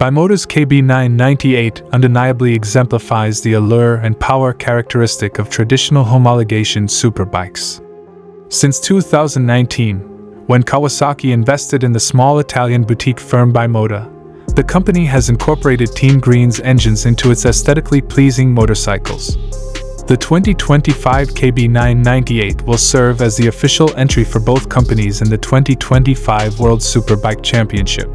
Bimota's KB998 undeniably exemplifies the allure and power characteristic of traditional homologation superbikes. Since 2019, when Kawasaki invested in the small Italian boutique firm Bimota, the company has incorporated Team Green's engines into its aesthetically pleasing motorcycles. The 2025 KB998 will serve as the official entry for both companies in the 2025 World Superbike Championship.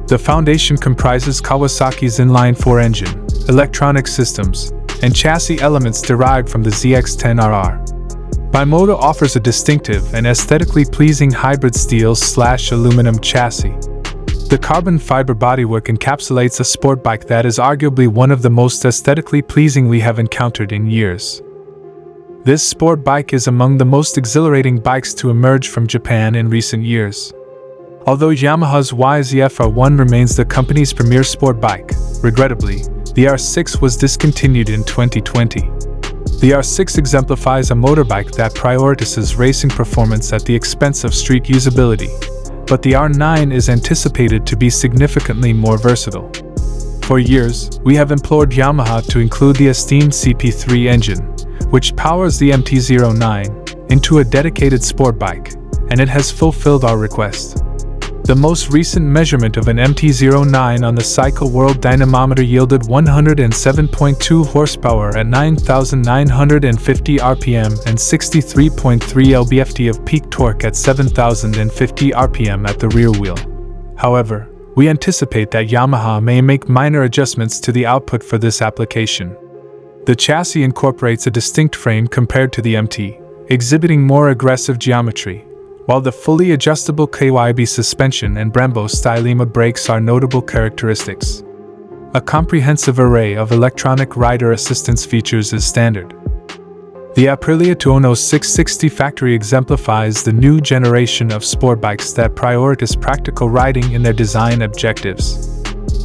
The foundation comprises Kawasaki's inline-4 engine, electronic systems, and chassis elements derived from the ZX-10RR. Bimota offers a distinctive and aesthetically pleasing hybrid steel/aluminum chassis. The carbon fiber bodywork encapsulates a sport bike that is arguably one of the most aesthetically pleasing we have encountered in years. This sport bike is among the most exhilarating bikes to emerge from Japan in recent years. Although Yamaha's YZF-R1 remains the company's premier sport bike, regrettably, the R6 was discontinued in 2020. The R6 exemplifies a motorbike that prioritizes racing performance at the expense of street usability, but the R9 is anticipated to be significantly more versatile. For years, we have implored Yamaha to include the esteemed CP3 engine, which powers the MT-09, into a dedicated sport bike, and it has fulfilled our request. The most recent measurement of an MT-09 on the Cycle World Dynamometer yielded 107.2 horsepower at 9,950 RPM and 63.3 lb-ft of peak torque at 7,050 RPM at the rear wheel. However, we anticipate that Yamaha may make minor adjustments to the output for this application. The chassis incorporates a distinct frame compared to the MT, exhibiting more aggressive geometry, while the fully adjustable KYB suspension and Brembo Stylema brakes are notable characteristics. A comprehensive array of electronic rider assistance features is standard. The Aprilia Tuono 660 factory exemplifies the new generation of sport bikes that prioritize practical riding in their design objectives.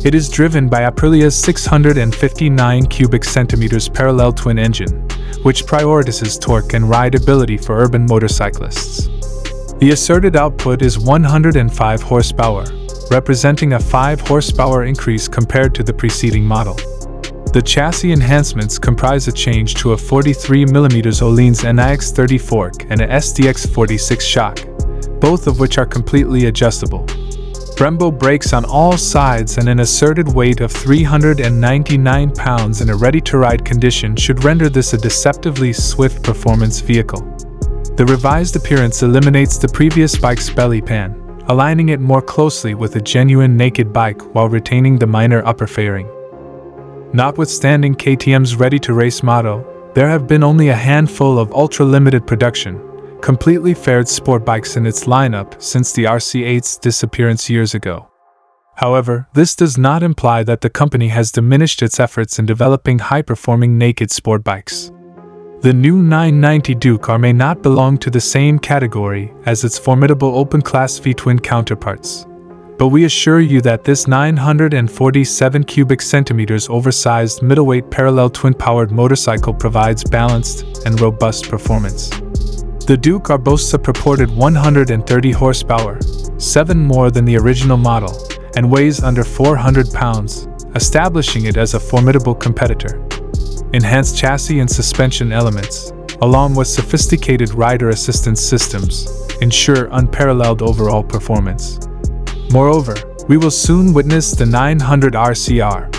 It is driven by Aprilia's 659 cubic centimeters parallel twin engine, which prioritizes torque and rideability for urban motorcyclists. The asserted output is 105 horsepower, representing a 5 horsepower increase compared to the preceding model. The chassis enhancements comprise a change to a 43mm Öhlins NIX30 fork and a SDX46 shock, both of which are completely adjustable. Brembo brakes on all sides and an asserted weight of 399 pounds in a ready-to-ride condition should render this a deceptively swift performance vehicle. The revised appearance eliminates the previous bike's belly pan, aligning it more closely with a genuine naked bike while retaining the minor upper fairing. Notwithstanding KTM's ready-to-race motto, there have been only a handful of ultra-limited production, completely faired sport bikes in its lineup since the RC8's disappearance years ago. However, this does not imply that the company has diminished its efforts in developing high-performing naked sport bikes. The new 990 Duke R may not belong to the same category as its formidable open-class V-twin counterparts, but we assure you that this 947 cubic centimeters oversized middleweight parallel twin-powered motorcycle provides balanced and robust performance. The Duke R boasts a purported 130 horsepower, 7 more than the original model, and weighs under 400 pounds, establishing it as a formidable competitor. Enhanced chassis and suspension elements, along with sophisticated rider assistance systems, ensure unparalleled overall performance. Moreover, we will soon witness the 900 RCR.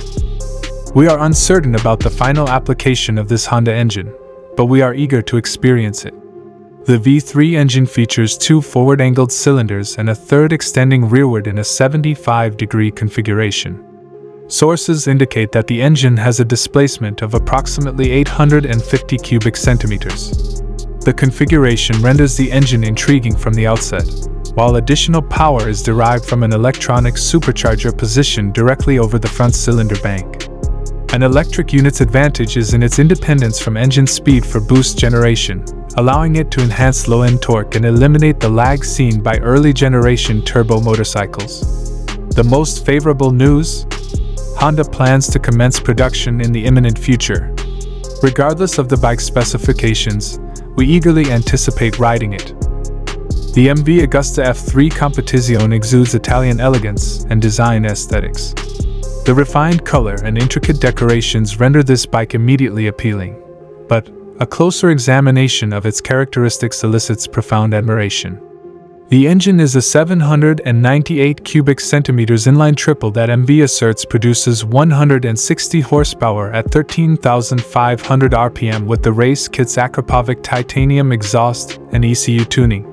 We are uncertain about the final application of this Honda engine, but we are eager to experience it. The V3 engine features 2 forward-angled cylinders and a third extending rearward in a 75-degree configuration. Sources indicate that the engine has a displacement of approximately 850 cubic centimeters. The configuration renders the engine intriguing from the outset, while additional power is derived from an electronic supercharger positioned directly over the front cylinder bank. An electric unit's advantage is in its independence from engine speed for boost generation, allowing it to enhance low-end torque and eliminate the lag seen by early-generation turbo motorcycles. The most favorable news? Honda plans to commence production in the imminent future. Regardless of the bike's specifications, we eagerly anticipate riding it. The MV Agusta F3 Competizione exudes Italian elegance and design aesthetics. The refined color and intricate decorations render this bike immediately appealing, but a closer examination of its characteristics elicits profound admiration. The engine is a 798 cubic centimeters inline triple that MV asserts produces 160 horsepower at 13,500 RPM with the race kit's Akrapovic titanium exhaust and ECU tuning.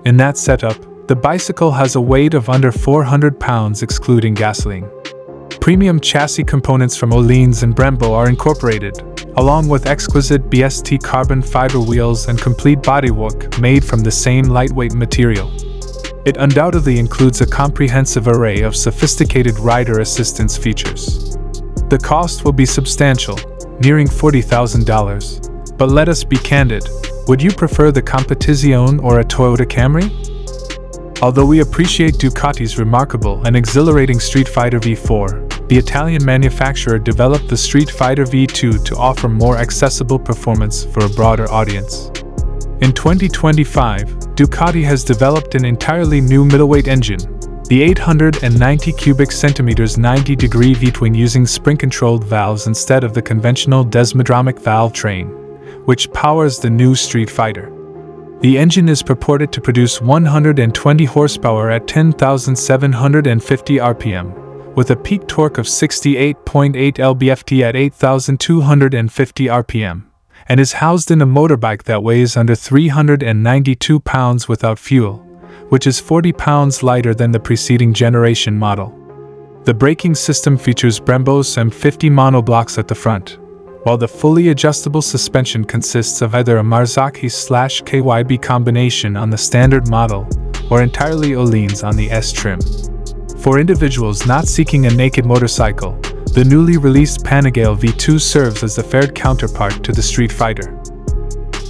In that setup, the bicycle has a weight of under 400 pounds excluding gasoline. Premium chassis components from Öhlins and Brembo are incorporated, along with exquisite BST carbon fiber wheels and complete bodywork made from the same lightweight material. It undoubtedly includes a comprehensive array of sophisticated rider assistance features. The cost will be substantial, nearing $40,000, but let us be candid, would you prefer the Competizione or a Toyota Camry? Although we appreciate Ducati's remarkable and exhilarating Street Fighter V4, the Italian manufacturer developed the Street Fighter V2 to offer more accessible performance for a broader audience. In 2025, Ducati has developed an entirely new middleweight engine, the 890 cubic centimeters 90-degree V-twin using spring-controlled valves instead of the conventional desmodromic valve train, which powers the new Street Fighter. The engine is purported to produce 120 horsepower at 10,750 RPM, with a peak torque of 68.8 lb-ft at 8,250 RPM, and is housed in a motorbike that weighs under 392 pounds without fuel, which is 40 pounds lighter than the preceding generation model. The braking system features Brembo's M50 monoblocks at the front, while the fully adjustable suspension consists of either a Marzocchi/KYB combination on the standard model or entirely Öhlins on the S trim. For individuals not seeking a naked motorcycle, the newly released Panigale V2 serves as the fared counterpart to the Street Fighter.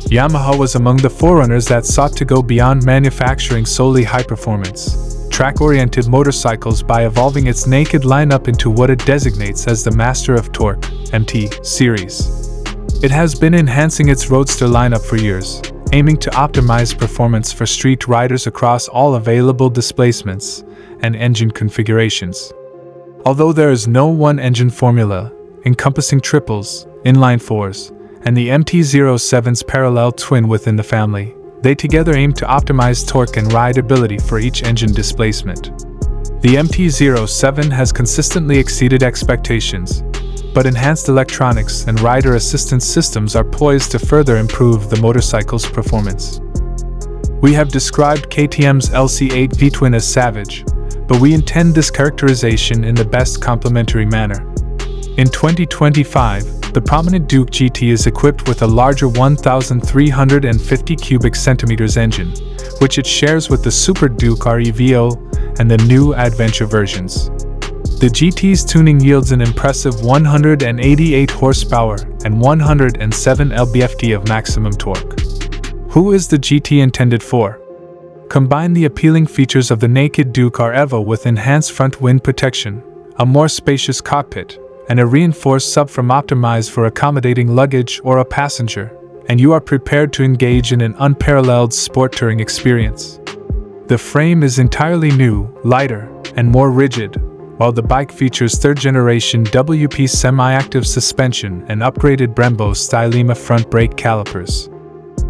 Yamaha was among the forerunners that sought to go beyond manufacturing solely high-performance, track-oriented motorcycles by evolving its naked lineup into what it designates as the Master of Torque (MT) series. It has been enhancing its roadster lineup for years, aiming to optimize performance for street riders across all available displacements and engine configurations. Although there is no one engine formula, encompassing triples, inline fours, and the MT-07's parallel twin within the family, they together aim to optimize torque and rideability for each engine displacement. The MT-07 has consistently exceeded expectations, but enhanced electronics and rider assistance systems are poised to further improve the motorcycle's performance. We have described KTM's LC8 V-twin as savage, but we intend this characterization in the best complementary manner. In 2025, the prominent Duke GT is equipped with a larger 1,350 cubic centimeters engine, which it shares with the Super Duke REVO and the new Adventure versions. The GT's tuning yields an impressive 188 horsepower and 107 lb-ft of maximum torque. Who is the GT intended for? Combine the appealing features of the naked Duke REVO with enhanced front wind protection, a more spacious cockpit, and a reinforced subframe optimized for accommodating luggage or a passenger, and you are prepared to engage in an unparalleled sport touring experience. The frame is entirely new, lighter, and more rigid, while the bike features third-generation WP semi-active suspension and upgraded Brembo Stylema front brake calipers.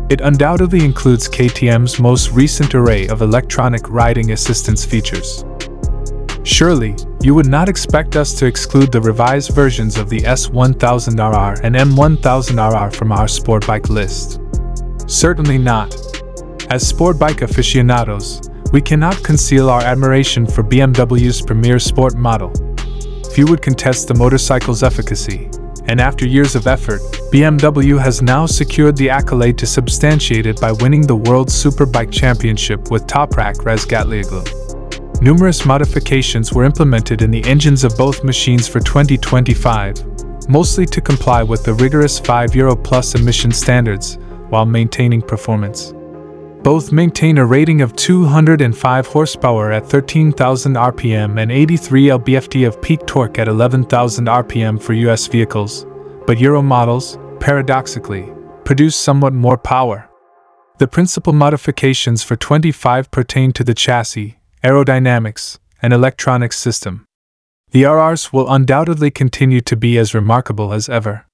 It undoubtedly includes KTM's most recent array of electronic riding assistance features. Surely, you would not expect us to exclude the revised versions of the S1000RR and M1000RR from our sport bike list. Certainly not. As sport bike aficionados, we cannot conceal our admiration for BMW's premier sport model. Few would contest the motorcycle's efficacy, and after years of effort, BMW has now secured the accolade to substantiate it by winning the World Superbike Championship with Toprak Razgatlioglu. Numerous modifications were implemented in the engines of both machines for 2025, mostly to comply with the rigorous 5 Euro Plus emission standards, while maintaining performance. Both maintain a rating of 205 horsepower at 13,000 RPM and 83 lb-ft of peak torque at 11,000 RPM for US vehicles, but Euro models, paradoxically, produce somewhat more power. The principal modifications for 25 pertain to the chassis, aerodynamics, and electronics system. The RRs will undoubtedly continue to be as remarkable as ever.